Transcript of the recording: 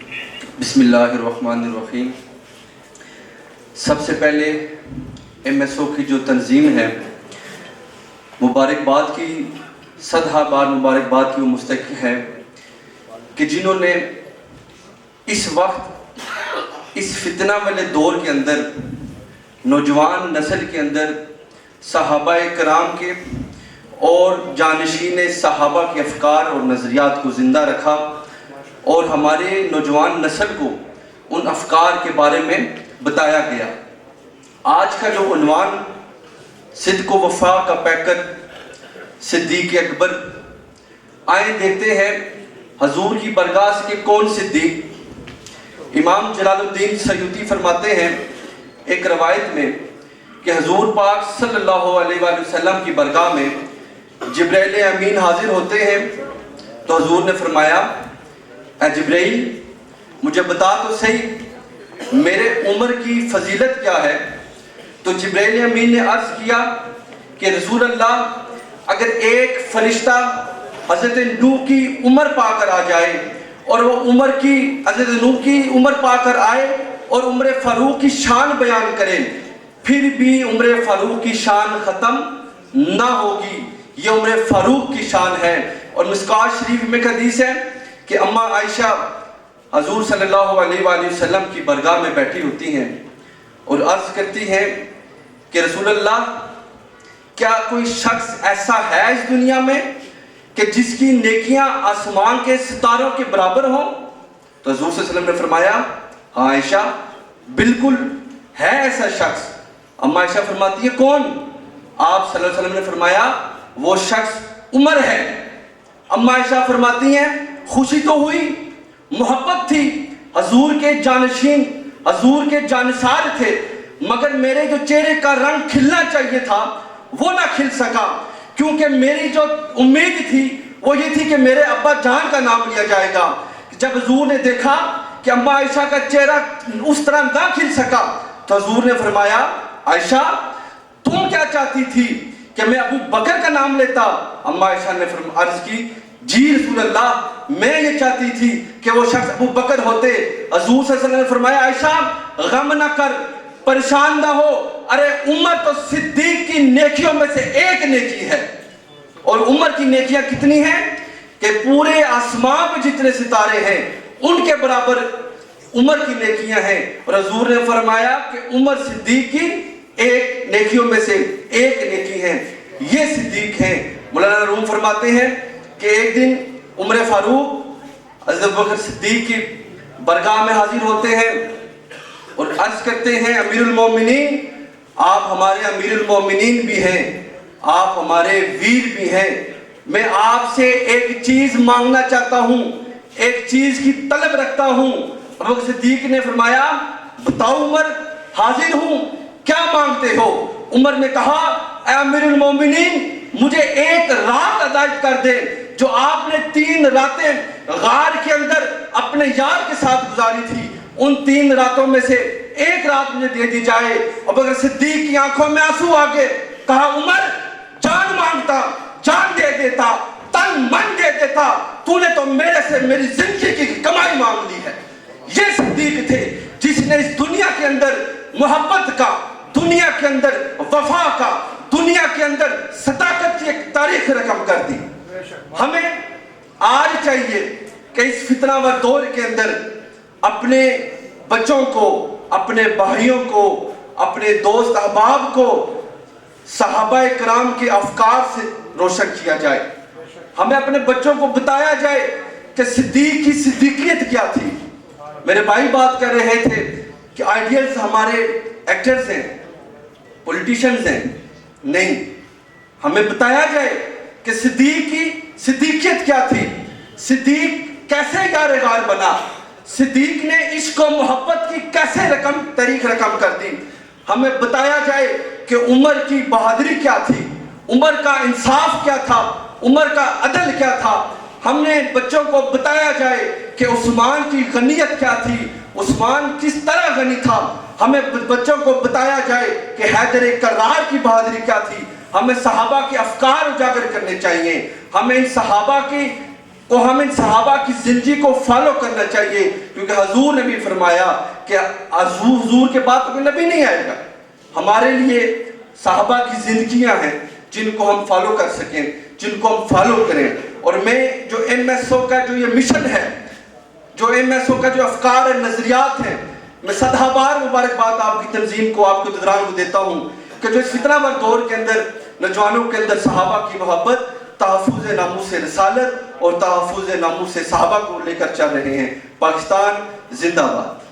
بسم اللہ الرحمن الرحیم۔ سب سے پہلے ایم ایس او کی جو تنظیم ہے، مبارکباد کی، صدہا بار مبارکباد کی وہ مستحق ہے کہ جنہوں نے اس وقت اس فتنہ والے دور کے اندر نوجوان نسل کے اندر صحابہ کرام کے اور جانشین صحابہ کے افکار اور نظریات کو زندہ رکھا اور ہمارے نوجوان نسل کو ان افکار کے بارے میں بتایا گیا۔ آج کا جو عنوان صدق و وفا کا پیکر صدیق اکبر، آئیں دیکھتے ہیں حضور کی برگاہ سے کہ کون صدیق۔ امام جلال الدین سیوطی فرماتے ہیں ایک روایت میں کہ حضور پاک صلی اللہ علیہ وآلہ وسلم کی برگاہ میں جبرائیل امین حاضر ہوتے ہیں تو حضور نے فرمایا، اے جبرائیل مجھے بتا تو صحیح میرے عمر کی فضیلت کیا ہے؟ تو جبرائیل امین نے عرض کیا کہ رسول اللہ، اگر ایک فرشتہ حضرت نوح کی عمر پا کر آ جائے اور وہ حضرت نوح کی عمر پا کر آئے اور عمر فاروق کی شان بیان کرے، پھر بھی عمر فاروق کی شان ختم نہ ہوگی، یہ عمر فاروق کی شان ہے۔ اور مشکوٰۃ شریف میں حدیث ہے کہ اماں عائشہ حضور صلی اللہ علیہ وآلہ وسلم کی برگاہ میں بیٹھی ہوتی ہیں اور عرض کرتی ہیں کہ رسول اللہ، کیا کوئی شخص ایسا ہے اس دنیا میں کہ جس کی نیکیاں آسمان کے ستاروں کے برابر ہوں؟ تو حضور صلی اللہ علیہ وسلم نے فرمایا، ہاں عائشہ بالکل ہے ایسا شخص۔ اماں عائشہ فرماتی ہے کون؟ آپ صلی اللہ علیہ وسلم نے فرمایا وہ شخص عمر ہے۔ اماں عائشہ فرماتی ہیں خوشی تو ہوئی، محبت تھی، حضور کے جانشین، حضور کے جانثار تھے، مگر میرے جو چہرے کا رنگ کھلنا چاہیے تھا وہ نہ کھل سکا، کیونکہ میری جو امید تھی وہ یہ تھی کہ میرے ابا جان کا نام لیا جائے گا۔ جب حضور نے دیکھا کہ اماں عائشہ کا چہرہ اس طرح نہ کھل سکا تو حضور نے فرمایا، عائشہ تم کیا چاہتی تھی کہ میں ابو بکر کا نام لیتا؟ اماں عائشہ نے عرض کی، جی رسول اللہ میں یہ چاہتی تھی کہ وہ شخص ابو بکر ہوتے۔ حضور صلی اللہ علیہ وسلم نے فرمایا، عائشہ غم نہ کر، پریشان نہ ہو، ارے عمر تو صدیق کی نیکیوں میں سے ایک نیکی ہے۔ اور عمر کی نیکیاں کتنی ہیں کہ پورے آسمان پہ جتنے ستارے ہیں ان کے برابر عمر کی نیکیاں ہیں۔ اور حضور نے فرمایا کہ عمر صدیق کی ایک نیکیوں میں سے ایک نیکی ہے، یہ صدیق ہیں۔ مولانا روم فرماتے ہیں کہ ایک دن عمر فاروق حضرت ابوبکر صدیق کی برگاہ میں حاضر ہوتے ہیں اور عرض کرتے ہیں، امیر المومنین آپ ہمارے امیر المومنین بھی ہیں، آپ ہمارے ویر بھی ہیں، میں آپ سے ایک چیز مانگنا چاہتا ہوں، ایک چیز کی طلب رکھتا ہوں۔ ابوبکر صدیق نے فرمایا، بتاؤ عمر، حاضر ہوں، کیا مانگتے ہو؟ عمر نے کہا، اے امیر المومنین مجھے ایک رات عطا کر دے جو آپ نے 3 راتیں غار کے اندر اپنے یار کے ساتھ گزاری تھی، ان 3 راتوں میں سے ایک رات مجھے دے دی جائے۔ ابوبکر صدیق کی آنکھوں میں آنسو آ گئے، کہا عمر جان مانگتا جان دے دیتا، تن من دے دیتا، تو نے تو میرے سے میری زندگی کی کمائی مانگ لی ہے۔ یہ صدیق تھے جس نے اس دنیا کے اندر محبت کا، دنیا کے اندر وفا کا، دنیا کے اندر صداقت کی ایک تاریخ رقم کر دی۔ ہمیں آج چاہیے کہ اس فتنہ و دور کے اندر اپنے بچوں کو، اپنے بھائیوں کو، اپنے دوست احباب کو صحابہ کرام کے افکار سے روشن کیا جائے۔ ہمیں اپنے بچوں کو بتایا جائے کہ صدیق کی صدیقیت کیا تھی۔ میرے بھائی بات کر رہے تھے کہ آئیڈیلز ہمارے ایکٹرز ہیں، پولیٹیشنز ہیں، نہیں، ہمیں بتایا جائے کہ صدیق کی صدیقیت کیا تھی، صدیق کیسے یار غار بنا، صدیق نے عشق و محبت کی کیسے تاریخ رقم کر دی۔ ہمیں بتایا جائے کہ عمر کی بہادری کیا تھی، عمر کا انصاف کیا تھا، عمر کا عدل کیا تھا۔ ہم نے بچوں کو بتایا جائے کہ عثمان کی غنیت کیا تھی، عثمان کس طرح غنی تھا۔ ہمیں بچوں کو بتایا جائے کہ حیدر کرار کی بہادری کیا تھی۔ ہمیں صحابہ کے افکار اجاگر کرنے چاہیے، ہمیں ان صحابہ کی کو ہمیں صحابہ کی زندگی کو فالو کرنا چاہیے، کیونکہ حضور نے بھی فرمایا کہ حضور کے بعد تو کوئی نبی نہیں آئے گا۔ ہمارے لیے صحابہ کی زندگیاں ہیں جن کو ہم فالو کر سکیں، جن کو ہم فالو کریں۔ اور میں جو ایم ایس او کا جو یہ مشن ہے، جو ایم ایس او کا جو افکار اور نظریات ہیں، میں صدہ بار مبارکباد آپ کی تنظیم کو، آپ کے ددران کو دیتا ہوں کہ جو اس فتنہ بر دور کے اندر نوجوانوں کے اندر صحابہ کی محبت، تحفظ ناموس رسالت اور تحفظ ناموس صحابہ کو لے کر چل رہے ہیں۔ پاکستان زندہ باد۔